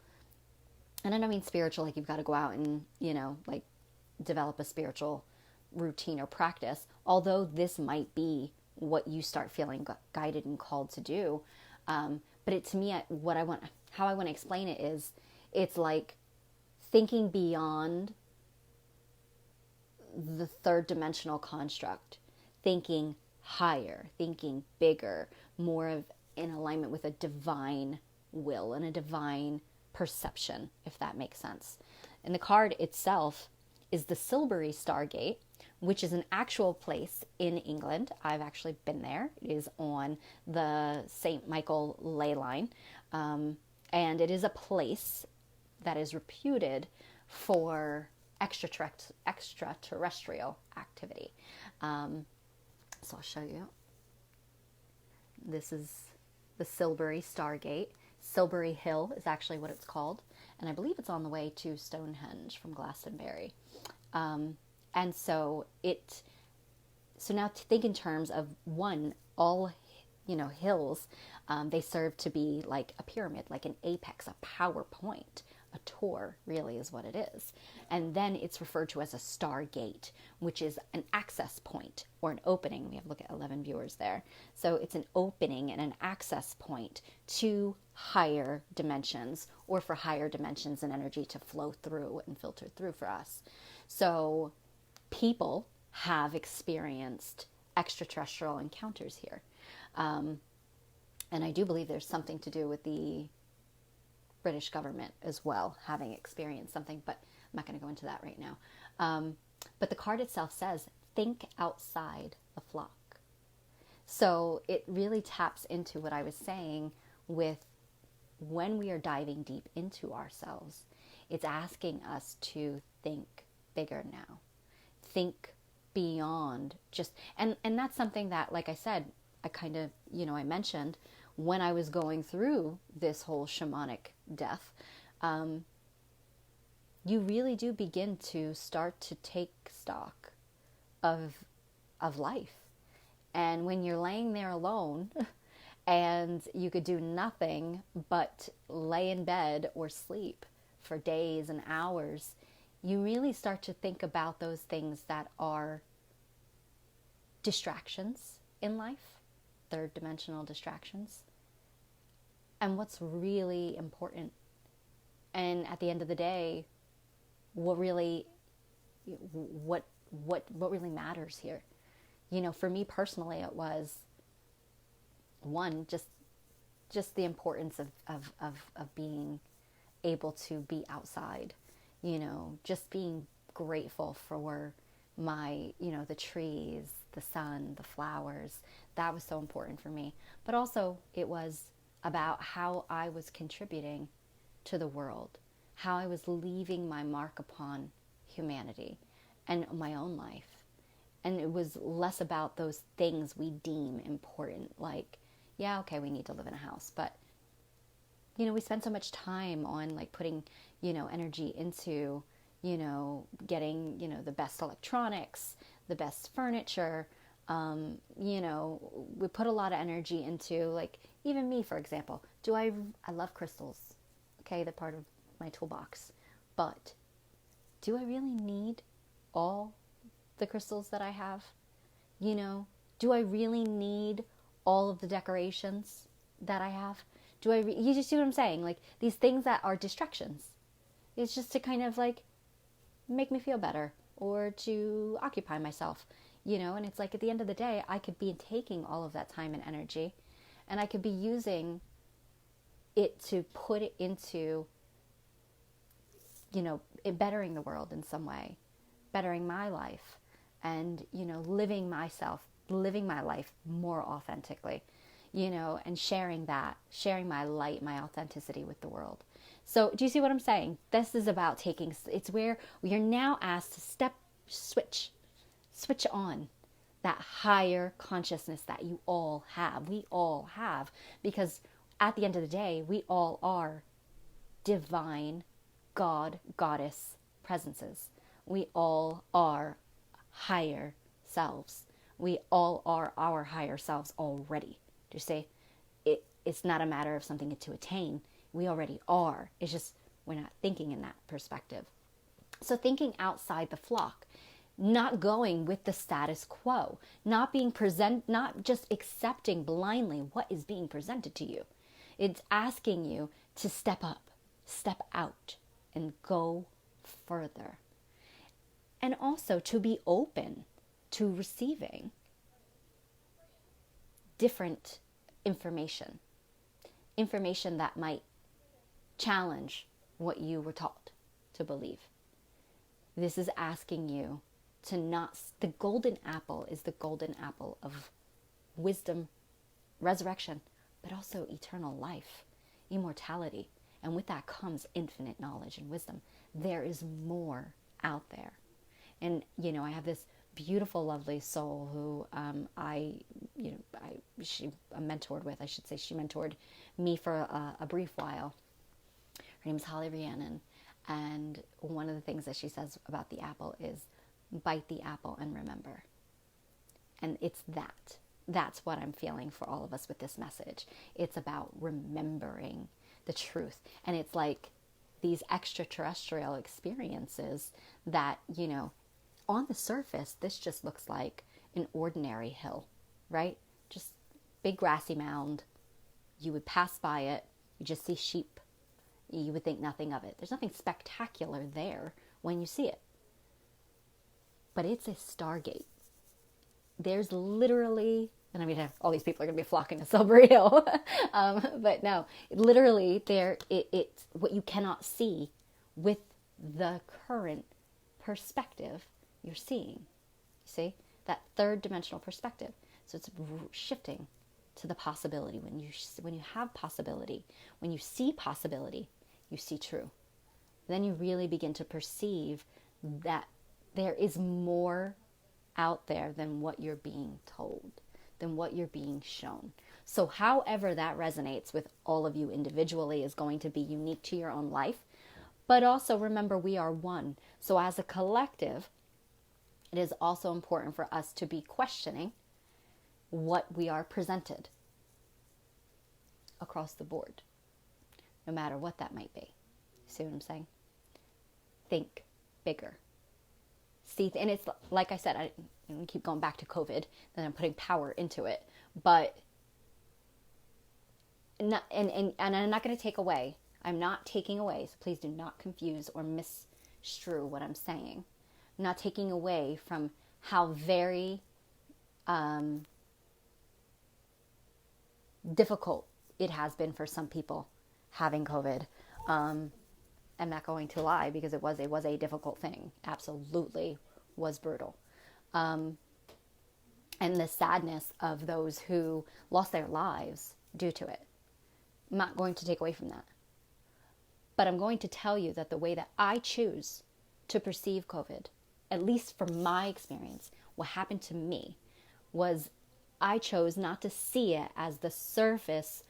Speaker 1: And I don't mean spiritual like you've got to go out and, like develop a spiritual routine or practice, although this might be what you start feeling guided and called to do. But to me, how I want to explain it is, it's like thinking beyond the third dimensional construct, thinking higher, thinking bigger, more of in alignment with a divine will and a divine perception, if that makes sense. And the card itself is the Silbury Stargate, which is an actual place in England. I've actually been there. It is on the St. Michael ley line. And it is a place that is reputed for extraterrestrial activity. So I'll show you. This is the Silbury Stargate. Silbury Hill is actually what it's called. And I believe it's on the way to Stonehenge from Glastonbury. And so now to think in terms of all hills, they serve to be like a pyramid, like an apex, a power point, a tor really is what it is. And then it's referred to as a stargate, which is an access point or an opening. We have a look at 11 viewers there. So it's an opening and an access point to higher dimensions, or for higher dimensions and energy to flow through and filter through for us. So people have experienced extraterrestrial encounters here. And I do believe there's something to do with the British government as well, having experienced something, but I'm not going to go into that right now. But the card itself says, think outside the flock. So it really taps into what I was saying with when we are diving deep into ourselves, it's asking us to think bigger now. Think beyond just, and that's something that, like I said, I kind of, I mentioned when I was going through this whole shamanic death, you really do begin to start to take stock of life. And when you're laying there alone and you could do nothing but lay in bed or sleep for days and hours, you really start to think about those things that are distractions in life, third dimensional distractions, and what's really important. And at the end of the day, what really matters here. For me personally, it was one, just the importance of being able to be outside, just being grateful for my, the trees, the sun, the flowers. That was so important for me. But also it was about how I was contributing to the world, how I was leaving my mark upon humanity and my own life. And it was less about those things we deem important, like, yeah, okay, we need to live in a house, but we spend so much time on like putting, energy into, getting, the best electronics, the best furniture. We put a lot of energy into, like, even me, for example. I love crystals. Okay, they're part of my toolbox. But do I really need all the crystals that I have? Do I really need all of the decorations that I have? You just see what I'm saying? Like, these things that are distractions. It's just to kind of like make me feel better or to occupy myself, and it's like at the end of the day, I could be taking all of that time and energy and I could be using it to put it into, bettering the world in some way, bettering my life and, living my life more authentically, and sharing my light, my authenticity with the world. So do you see what I'm saying? This is about it's where we are now asked to switch on that higher consciousness that you all have. We all have, because at the end of the day, we all are divine God, goddess presences. We all are higher selves. We all are our higher selves already. Do you see? It's not a matter of something to attain. We already are. It's just we're not thinking in that perspective. So thinking outside the flock, not going with the status quo, not just accepting blindly what is being presented to you. It's asking you to step up, step out, and go further. And also to be open to receiving different information that might challenge what you were taught to believe. This is asking you to the golden apple is the golden apple of wisdom, resurrection, but also eternal life, immortality. And with that comes infinite knowledge and wisdom. There is more out there. And, I have this beautiful, lovely soul who she mentored with, I should say. She mentored me for a brief while. Her name is Holly Rhiannon. And one of the things that she says about the apple is, bite the apple and remember. And it's that. That's what I'm feeling for all of us with this message. It's about remembering the truth. And it's like these extraterrestrial experiences that, on the surface, this just looks like an ordinary hill, right? Just big grassy mound. You would pass by it. You just see sheep. You would think nothing of it. There's nothing spectacular there when you see it. But it's a stargate. There's literally, and I mean, all these people are going to be flocking to Silver Hill. But no, literally it's what you cannot see with the current perspective you're seeing. You see? That third dimensional perspective. So it's shifting to the possibility. When you have possibility, when you see possibility, you see true. Then you really begin to perceive that there is more out there than what you're being told, than what you're being shown. So however that resonates with all of you individually is going to be unique to your own life. But also remember, we are one. So as a collective, it is also important for us to be questioning what we are presented across the board, no matter what that might be. See what I'm saying? Think bigger. See, and it's like I said, I keep going back to COVID, then I'm putting power into it, but and I'm not going to take away. I'm not taking away, so please do not confuse or misstrew what I'm saying. I'm not taking away from how very difficult it has been for some people having COVID. I'm not going to lie, because it was a difficult thing. Absolutely was brutal. And the sadness of those who lost their lives due to it. I'm not going to take away from that. But I'm going to tell you that the way that I choose to perceive COVID, at least from my experience, what happened to me was I chose not to see it as the surface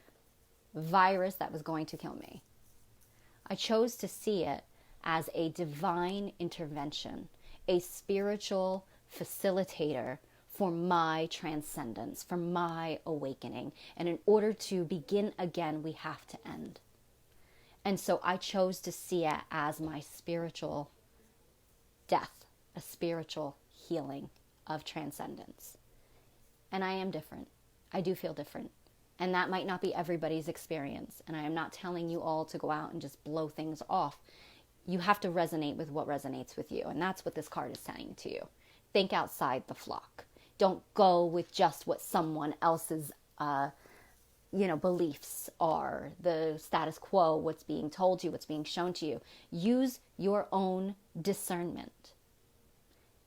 Speaker 1: virus that was going to kill me. I chose to see it as a divine intervention, a spiritual facilitator for my transcendence, for my awakening. And in order to begin again, we have to end. And so I chose to see it as my spiritual death, a spiritual healing of transcendence. And I am different. I do feel different. And that might not be everybody's experience. And I am not telling you all to go out and just blow things off. You have to resonate with what resonates with you. And that's what this card is saying to you. Think outside the flock. Don't go with just what someone else's beliefs are, the status quo, what's being told to you, what's being shown to you. Use your own discernment.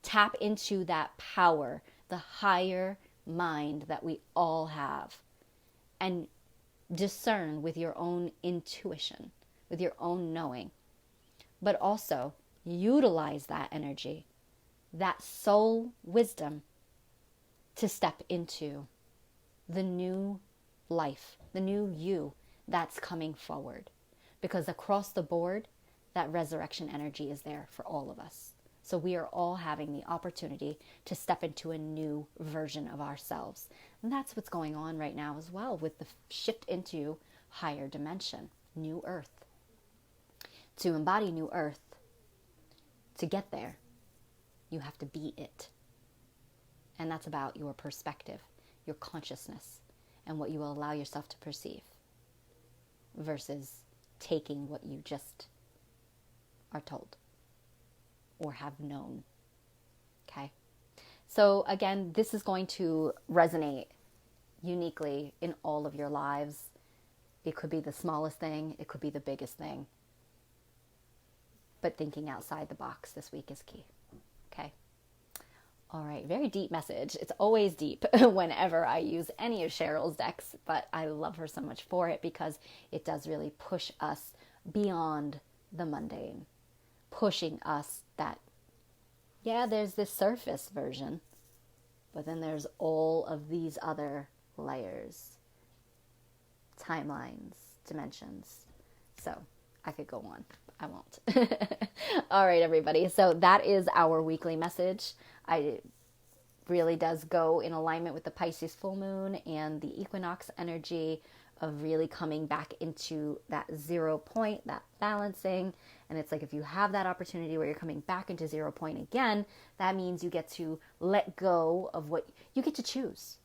Speaker 1: Tap into that power, the higher mind that we all have, and discern with your own intuition, with your own knowing. But also utilize that energy, that soul wisdom, to step into the new life, the new you that's coming forward. Because across the board, that resurrection energy is there for all of us. So we are all having the opportunity to step into a new version of ourselves. And that's what's going on right now as well with the shift into higher dimension, new earth. To embody new earth, to get there, you have to be it. And that's about your perspective, your consciousness, and what you will allow yourself to perceive versus taking what you just are told or have known. Okay? So again, this is going to resonate uniquely in all of your lives. It could be the smallest thing. It could be the biggest thing. But thinking outside the box this week is key. Okay? All right, very deep message. It's always deep whenever I use any of Cheryl's decks, but I love her so much for it because it does really push us beyond the mundane, pushing us that, yeah, there's this surface version, but then there's all of these other layers, timelines, dimensions. So I could go on. I won't. All right, everybody. So that is our weekly message. It really does go in alignment with the Pisces full moon and the equinox energy of really coming back into that 0 point, that balancing. And it's like if you have that opportunity where you're coming back into 0 point again, that means you get to let go of what you get to choose.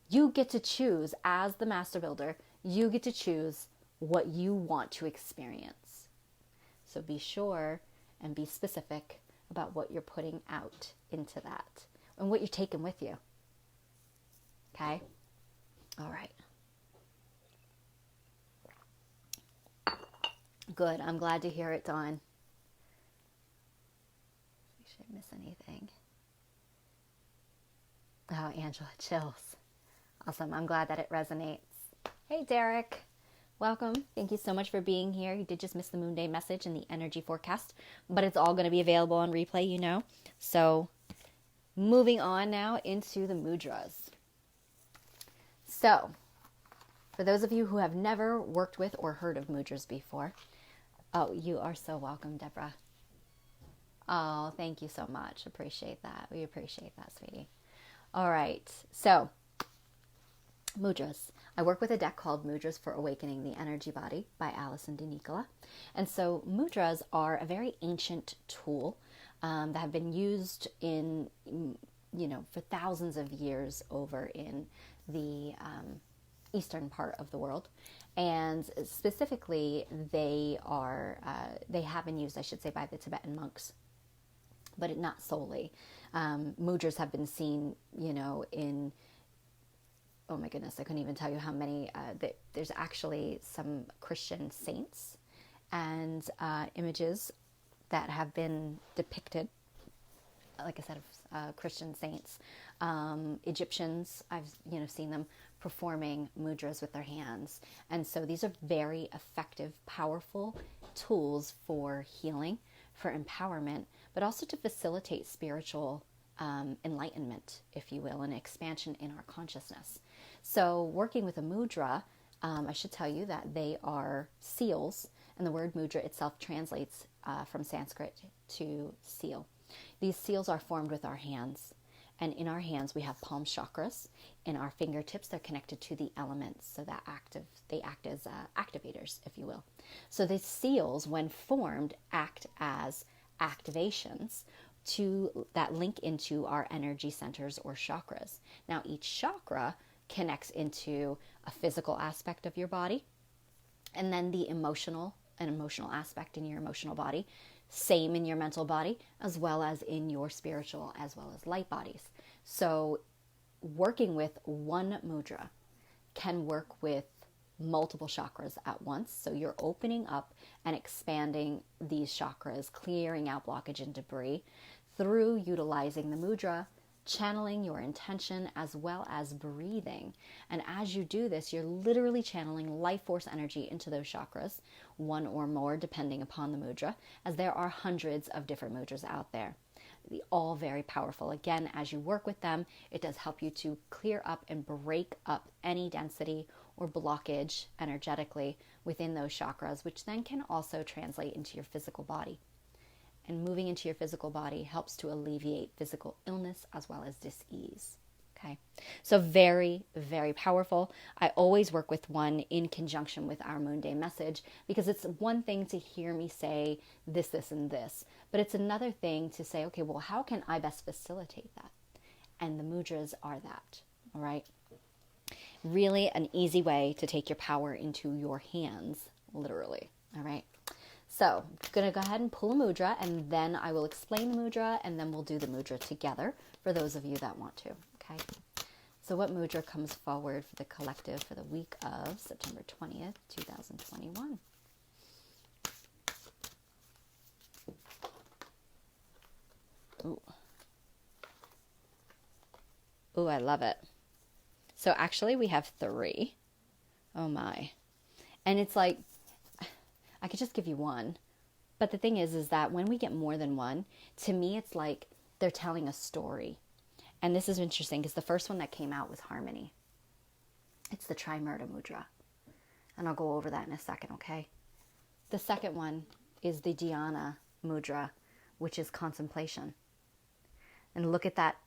Speaker 1: You get to choose as the master builder. You get to choose what you want to experience. So be sure and be specific about what you're putting out into that and what you're taking with you. Okay? All right. Good. I'm glad to hear it, Dawn. Should I miss anything? Oh, Angela, chills. Awesome. I'm glad that it resonates. Hey, Derek. Welcome. Thank you so much for being here. You did just miss the Moon Day message and the energy forecast, but it's all going to be available on replay, you know. So moving on now into the mudras. So for those of you who have never worked with or heard of mudras before, oh, you are so welcome, Deborah. Oh, thank you so much. Appreciate that. We appreciate that, sweetie. All right. So mudras. I work with a deck called Mudras for Awakening the Energy Body by Alison DeNicola. And so mudras are a very ancient tool that have been used for thousands of years over in the eastern part of the world. And specifically, they have been used, I should say, by the Tibetan monks, but not solely. Mudras have been seen, in, oh my goodness, I couldn't even tell you how many. There's actually some Christian saints and images that have been depicted, like I said, of Christian saints. Egyptians, I've seen them performing mudras with their hands. And so these are very effective, powerful tools for healing, for empowerment, but also to facilitate spiritual enlightenment, if you will, and expansion in our consciousness. So working with a mudra, I should tell you that they are seals, and the word mudra itself translates from Sanskrit to seal. These seals are formed with our hands. And in our hands, we have palm chakras. In our fingertips, they're connected to the elements. So they act as activators, if you will. So the seals, when formed, act as activations that link into our energy centers or chakras. Now, each chakra connects into a physical aspect of your body, and then an emotional aspect in your emotional body, same in your mental body, as well as in your spiritual, as well as light bodies. So working with one mudra can work with multiple chakras at once. So you're opening up and expanding these chakras, clearing out blockage and debris through utilizing the mudra, channeling your intention, as well as breathing. And as you do this, you're literally channeling life force energy into those chakras, one or more depending upon the mudra, as there are hundreds of different mudras out there. All very powerful. Again, as you work with them, it does help you to clear up and break up any density or blockage energetically within those chakras, which then can also translate into your physical body. And moving into your physical body helps to alleviate physical illness as well as dis-ease. Okay, so very, very powerful. I always work with one in conjunction with our Moon Day message, because it's one thing to hear me say this, this, and this, but it's another thing to say, okay, well, how can I best facilitate that? And the mudras are that, all right? Really an easy way to take your power into your hands, literally, all right? So I'm going to go ahead and pull a mudra, and then I will explain the mudra, and then we'll do the mudra together for those of you that want to, okay? So what mudra comes forward for the collective for the week of September 20th, 2021? Ooh, I love it. So actually we have 3. Oh my. And it's like, I could just give you one. But the thing is that when we get more than one, to me, it's like they're telling a story. And this is interesting because the first one that came out was harmony. It's the Trimurta mudra. And I'll go over that in a second, okay? The second one is the Dhyana mudra, which is contemplation. And look at that.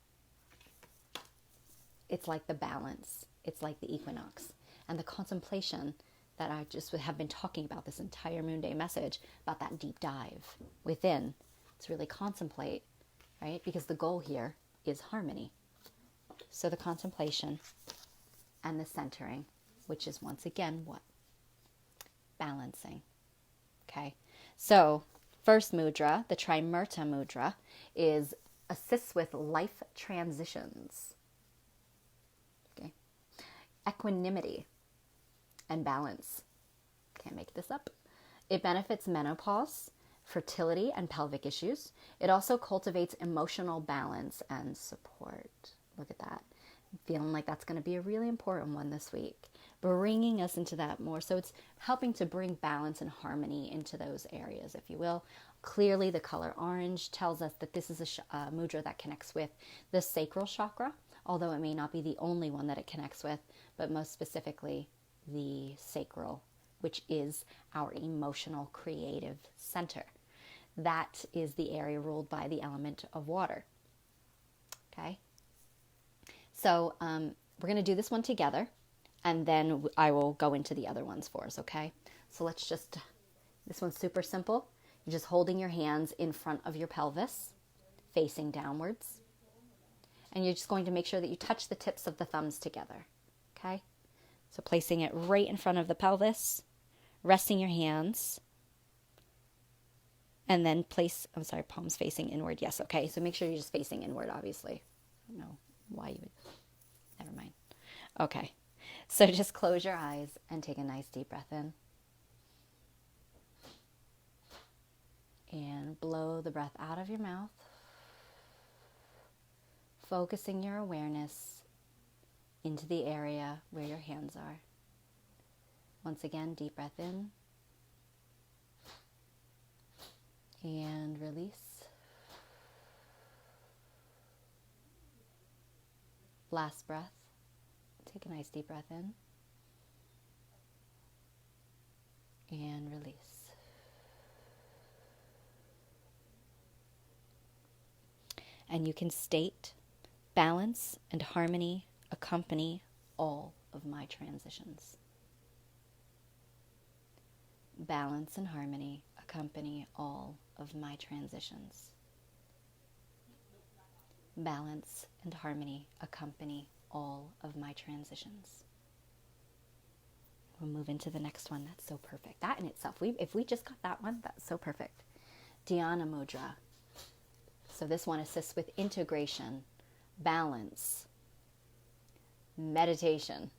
Speaker 1: It's like the balance. It's like the equinox. And the contemplation that I just have been talking about this entire Moon Day message, about that deep dive within, to really contemplate, right? Because the goal here is harmony. So the contemplation and the centering, which is once again what? Balancing. Okay. So first mudra, the Trimurta mudra, assists with life transitions. Okay. Equanimity and balance. Can't make this up. It benefits menopause, fertility, and pelvic issues. It also cultivates emotional balance and support. Look at that. I'm feeling like that's going to be a really important one this week. Bringing us into that more. So it's helping to bring balance and harmony into those areas, if you will. Clearly, the color orange tells us that this is a mudra that connects with the sacral chakra, although it may not be the only one that it connects with, but most specifically the sacral, which is our emotional creative center. That is the area ruled by the element of water. Okay? So we're going to do this one together, and then I will go into the other ones for us, okay? So this one's super simple. You're just holding your hands in front of your pelvis, facing downwards. And you're just going to make sure that you touch the tips of the thumbs together, okay? So placing it right in front of the pelvis, resting your hands, and then palms facing inward. Yes, okay. So make sure you're just facing inward, obviously. I don't know why you would, never mind. Okay. So just close your eyes and take a nice deep breath in. And blow the breath out of your mouth, focusing your awareness into the area where your hands are. Once again, deep breath in and release. Last breath. Take a nice deep breath in and release. And you can state, balance and harmony accompany all of my transitions. Balance and harmony accompany all of my transitions. Balance and harmony accompany all of my transitions. We'll move into the next one. That's so perfect. That in itself, if we just got that one, that's so perfect. Dhyana Mudra. So this one assists with integration, balance, meditation.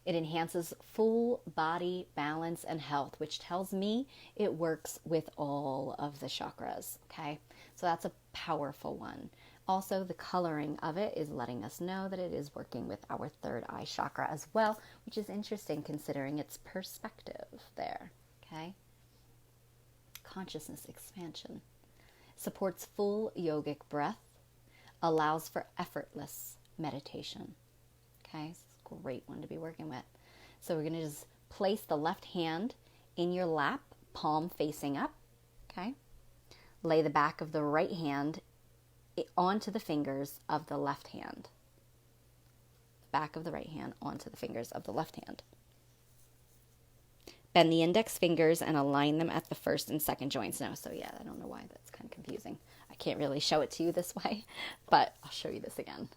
Speaker 1: It enhances full body balance and health, which tells me it works with all of the chakras, okay? So that's a powerful one. Also, the coloring of it is letting us know that it is working with our third eye chakra as well, which is interesting considering its perspective there, okay? Consciousness expansion. Supports full yogic breath, allows for effortless meditation, okay? It's a great one to be working with. So we're going to just place the left hand in your lap, palm facing up, okay? Lay the back of the right hand onto the fingers of the left hand. Back of the right hand onto the fingers of the left hand. Bend the index fingers and align them at the first and second joints. No, so yeah, I don't know why that's kind of confusing. I can't really show it to you this way, but I'll show you this again.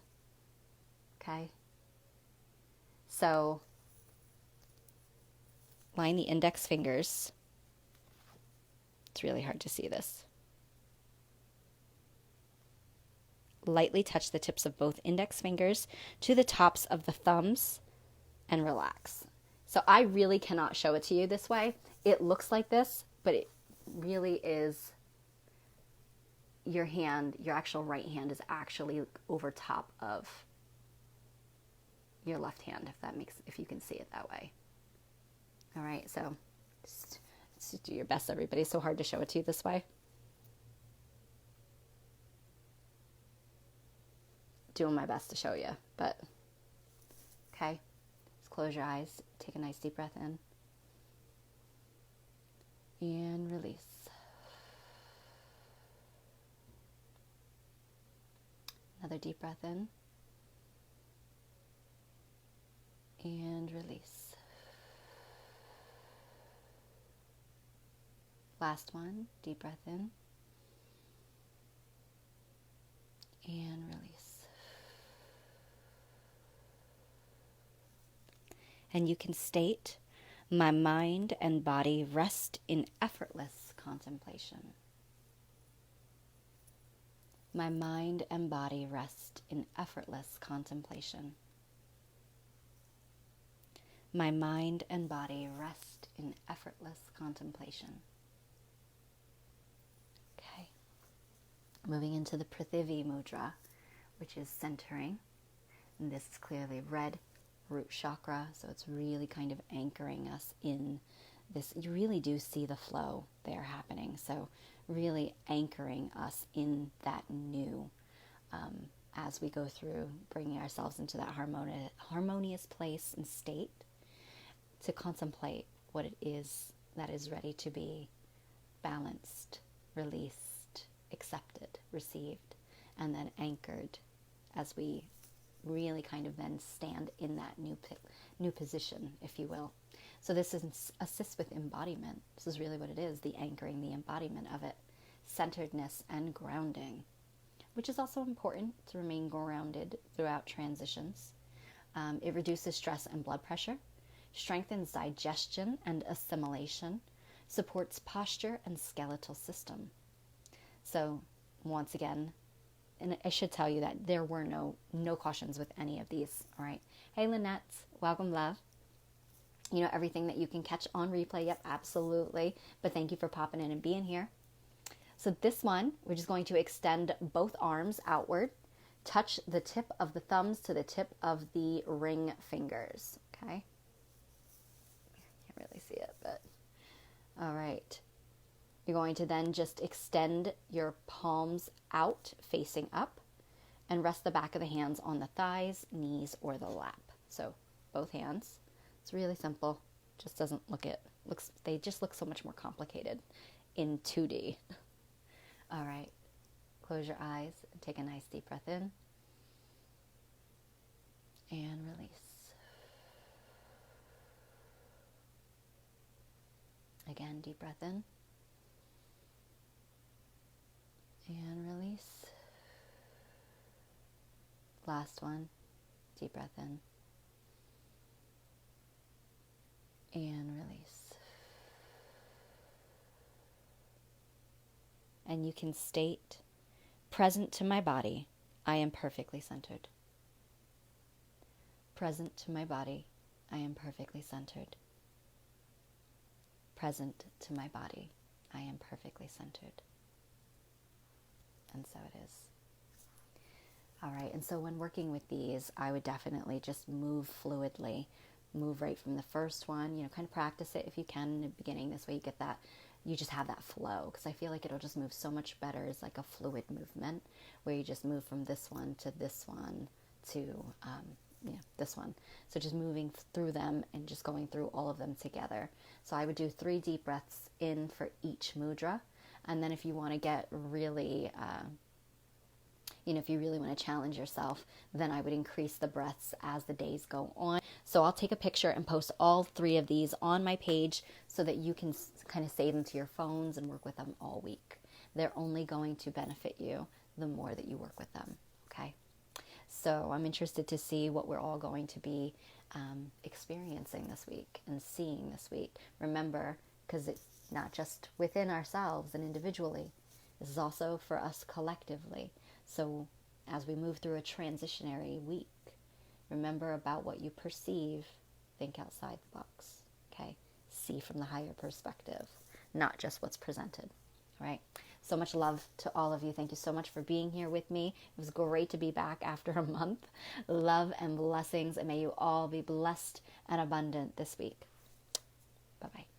Speaker 1: Okay? So, line the index fingers. It's really hard to see this. Lightly touch the tips of both index fingers to the tops of the thumbs and relax. So I really cannot show it to you this way. It looks like this, but it really is your hand, your actual right hand is actually over top of your left hand, if you can see it that way. All right, so just do your best, everybody. It's so hard to show it to you this way. Doing my best to show you, but okay. Just close your eyes. Take a nice deep breath in and release. Another deep breath in and release. Last one, deep breath in and release. And you can state, my mind and body rest in effortless contemplation. My mind and body rest in effortless contemplation. My mind and body rest in effortless contemplation. Okay. Moving into the Prithivi Mudra, which is centering. And this is clearly red root chakra, so it's really kind of anchoring us in this. You really do see the flow there happening, so really anchoring us in that new as we go through, bringing ourselves into that harmonious place and state to contemplate what it is that is ready to be balanced, released, accepted, received, and then anchored as we really kind of then stand in that new position, if you will. So this assists with embodiment. This is really what it is, the anchoring, the embodiment of it. Centeredness and grounding, which is also important to remain grounded throughout transitions. It reduces stress and blood pressure, strengthens digestion and assimilation, supports posture and skeletal system. So once again, and I should tell you that there were no cautions with any of these, all right? Hey, Lynette, welcome, love. You know, everything that you can catch on replay, yep, absolutely. But thank you for popping in and being here. So this one, we're just going to extend both arms outward, touch the tip of the thumbs to the tip of the ring fingers, okay? Can't really see it, but all right. You're going to then just extend your palms out, facing up, and rest the back of the hands on the thighs, knees, or the lap. So both hands. It's really simple. Just doesn't they just look so much more complicated in 2D. All right. close your eyes and take a nice deep breath in and release. Again, deep breath in and release. Last one, deep breath in and release. And you can state, present to my body, I am perfectly centered. Present to my body, I am perfectly centered. Present to my body, I am perfectly centered. And so it is. All right, and so when working with these, I would definitely just move fluidly. Move right from the first one, kind of practice it if you can in the beginning. This way you get that, you just have that flow, because I feel like it'll just move so much better as like a fluid movement where you just move from this one to this one to this one. So just moving through them and just going through all of them together. So I would do 3 deep breaths in for each mudra. And then if you want to get really, if you really want to challenge yourself, then I would increase the breaths as the days go on. So I'll take a picture and post all 3 of these on my page so that you can kind of save them to your phones and work with them all week. They're only going to benefit you the more that you work with them, okay? So I'm interested to see what we're all going to be experiencing this week and seeing this week. Remember, because it's not just within ourselves and individually, this is also for us collectively. So as we move through a transitionary week, remember about what you perceive, think outside the box, okay? See from the higher perspective, not just what's presented, all right? So much love to all of you. Thank you so much for being here with me. It was great to be back after a month. Love and blessings, and may you all be blessed and abundant this week. Bye-bye.